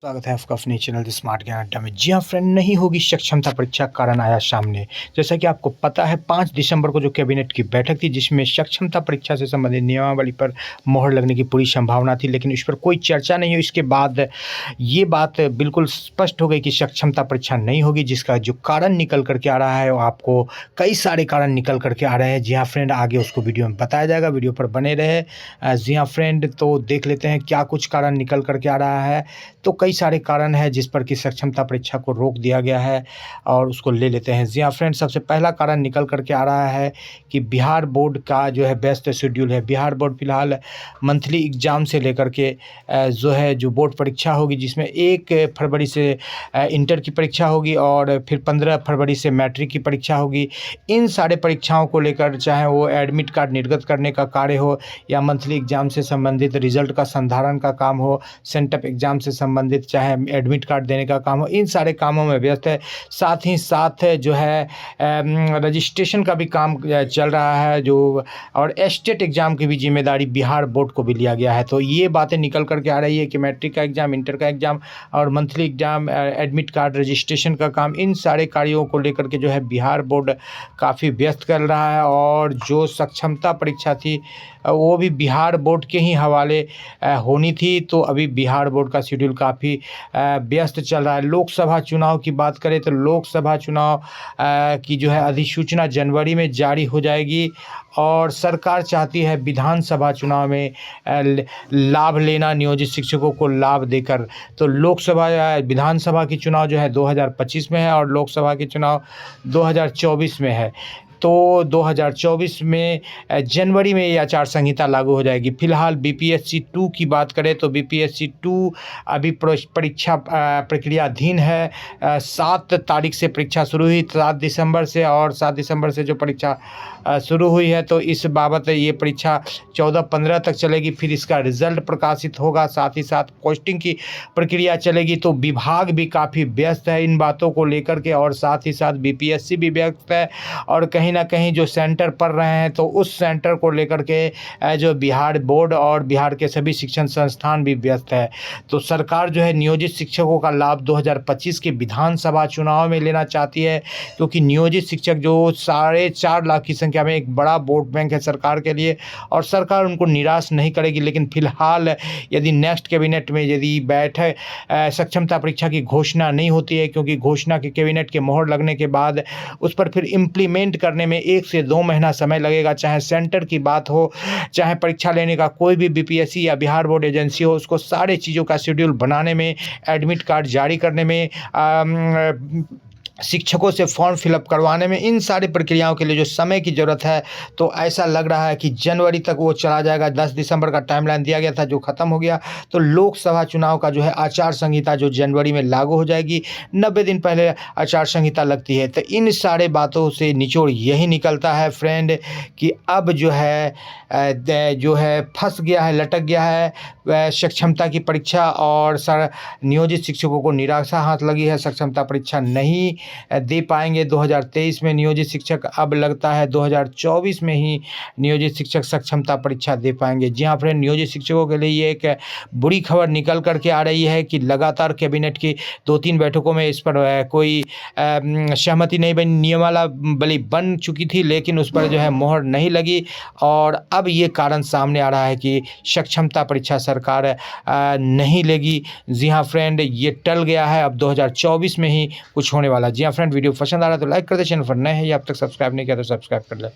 स्वागत है आपका अपने चैनल द स्मार्ट ज्ञान अड्डा में। जी हाँ फ्रेंड, नहीं होगी सक्षमता परीक्षा, कारण आया सामने। जैसा कि आपको पता है 5 दिसंबर को जो कैबिनेट की बैठक थी, जिसमें सक्षमता परीक्षा से संबंधित नियमावली पर मोहर लगने की पूरी संभावना थी, लेकिन इस पर कोई चर्चा नहीं हुई। इसके बाद ये बात बिल्कुल स्पष्ट हो गई कि सक्षमता परीक्षा नहीं होगी, जिसका जो कारण निकल करके आ रहा है वो आपको कई सारे कारण निकल करके आ रहे हैं। जी हाँ फ्रेंड, आगे उसको वीडियो में बताया जाएगा, वीडियो पर बने रहे। जी हाँ फ्रेंड, तो देख लेते हैं क्या कुछ कारण निकल करके आ रहा है। तो कई सारे कारण हैं जिस पर कि सक्षमता परीक्षा को रोक दिया गया है और उसको ले लेते हैं। जी हाँ फ्रेंड, सबसे पहला कारण निकल करके आ रहा है कि बिहार बोर्ड का जो है व्यस्त शेड्यूल है। बिहार बोर्ड फिलहाल मंथली एग्ज़ाम से लेकर के जो बोर्ड परीक्षा होगी, जिसमें 1 फरवरी से इंटर की परीक्षा होगी और फिर 15 फरवरी से मैट्रिक की परीक्षा होगी। इन सारे परीक्षाओं को लेकर, चाहे वो एडमिट कार्ड निर्गत करने का कार्य हो या मंथली एग्ज़ाम से संबंधित रिजल्ट का संधारण का काम हो, सेंटअप एग्ज़ाम से संबंधित चाहे एडमिट कार्ड देने का काम हो, इन सारे कामों में व्यस्त है। साथ ही साथ जो है रजिस्ट्रेशन का भी काम चल रहा है, जो और स्टेट एग्ज़ाम की भी जिम्मेदारी बिहार बोर्ड को भी लिया गया है। तो ये बातें निकल कर के आ रही है कि मैट्रिक का एग्ज़ाम, इंटर का एग्ज़ाम और monthly exam, admit card, registration का काम, इन सारे कार्यों को लेकर के जो है बिहार बोर्ड काफ़ी व्यस्त कर रहा है। और जो सक्षमता परीक्षा थी वो भी बिहार बोर्ड के ही हवाले होनी थी। तो अभी बिहार बोर्ड का शेड्यूल काफ़ी व्यस्त चल रहा है। लोकसभा चुनाव की बात करें तो लोकसभा चुनाव की जो है अधिसूचना जनवरी में जारी हो जाएगी और सरकार चाहती है विधानसभा चुनाव में लाभ लेना, नियोजित शिक्षकों को लाभ देकर। तो लोकसभा या विधानसभा की चुनाव जो है 2025 में है और लोकसभा के चुनाव 2024 में है। तो 2024 में जनवरी में ये आचार संहिता लागू हो जाएगी। फिलहाल बीपीएससी 2 की बात करें तो बीपीएससी 2 अभी परीक्षा प्रक्रियाधीन है। 7 तारीख से परीक्षा शुरू हुई, 7 दिसंबर से, और 7 दिसंबर से जो परीक्षा शुरू हुई है, तो इस बाबत ये परीक्षा 14-15 तक चलेगी। फिर इसका रिजल्ट प्रकाशित होगा, साथ ही साथ पोस्टिंग की प्रक्रिया चलेगी। तो विभाग भी काफ़ी व्यस्त है इन बातों को लेकर के, और साथ ही साथ बीपीएससी भी व्यस्त है। और कहीं ना कहीं जो सेंटर पढ़ रहे हैं तो उस सेंटर को लेकर के जो बिहार बोर्ड और बिहार के सभी शिक्षण संस्थान भी व्यस्त है। तो सरकार जो है नियोजित शिक्षकों का लाभ 2025 के विधानसभा चुनाव में लेना चाहती है, क्योंकि नियोजित शिक्षक जो 4.5 लाख की संख्या में एक बड़ा वोट बैंक है सरकार के लिए, और सरकार उनको निराश नहीं करेगी। लेकिन फिलहाल यदि नेक्स्ट कैबिनेट में यदि बैठक सक्षमता परीक्षा की घोषणा नहीं होती है, क्योंकि घोषणा की कैबिनेट के मोहर लगने के बाद उस पर फिर इम्प्लीमेंट करने में 1 से 2 महीना समय लगेगा। चाहे सेंटर की बात हो, चाहे परीक्षा लेने का कोई भी बीपीएससी या बिहार बोर्ड एजेंसी हो, उसको सारे चीज़ों का शेड्यूल बनाने में, एडमिट कार्ड जारी करने में, शिक्षकों से फॉर्म फिलअप करवाने में, इन सारी प्रक्रियाओं के लिए जो समय की ज़रूरत है, तो ऐसा लग रहा है कि जनवरी तक वो चला जाएगा। 10 दिसंबर का टाइमलाइन दिया गया था जो ख़त्म हो गया। तो लोकसभा चुनाव का जो है आचार संहिता जो जनवरी में लागू हो जाएगी, 90 दिन पहले आचार संहिता लगती है। तो इन सारे बातों से निचोड़ यही निकलता है फ्रेंड कि अब जो है फंस गया है, लटक गया है सक्षमता की परीक्षा, और नियोजित शिक्षकों को निराशा हाथ लगी है। सक्षमता परीक्षा नहीं दे पाएंगे 2023 में नियोजित शिक्षक। अब लगता है 2024 में ही नियोजित शिक्षक सक्षमता परीक्षा दे पाएंगे। जी हाँ फ्रेंड, नियोजित शिक्षकों के लिए ये एक बुरी खबर निकल करके आ रही है कि लगातार कैबिनेट की 2-3 बैठकों में इस पर कोई सहमति नहीं बनी। नियमावली बन चुकी थी, लेकिन उस पर जो है मोहर नहीं लगी, और अब ये कारण सामने आ रहा है कि सक्षमता परीक्षा सरकार नहीं लेगी। जी हाँ फ्रेंड, ये टल गया है, अब 2024 में ही कुछ होने वाला। जी हाँ फ्रेंड, वीडियो पसंद आ रहा है तो लाइक कर दे, चैनल पर नए हैं या अब तक सब्सक्राइब नहीं किया तो सब्सक्राइब कर ले।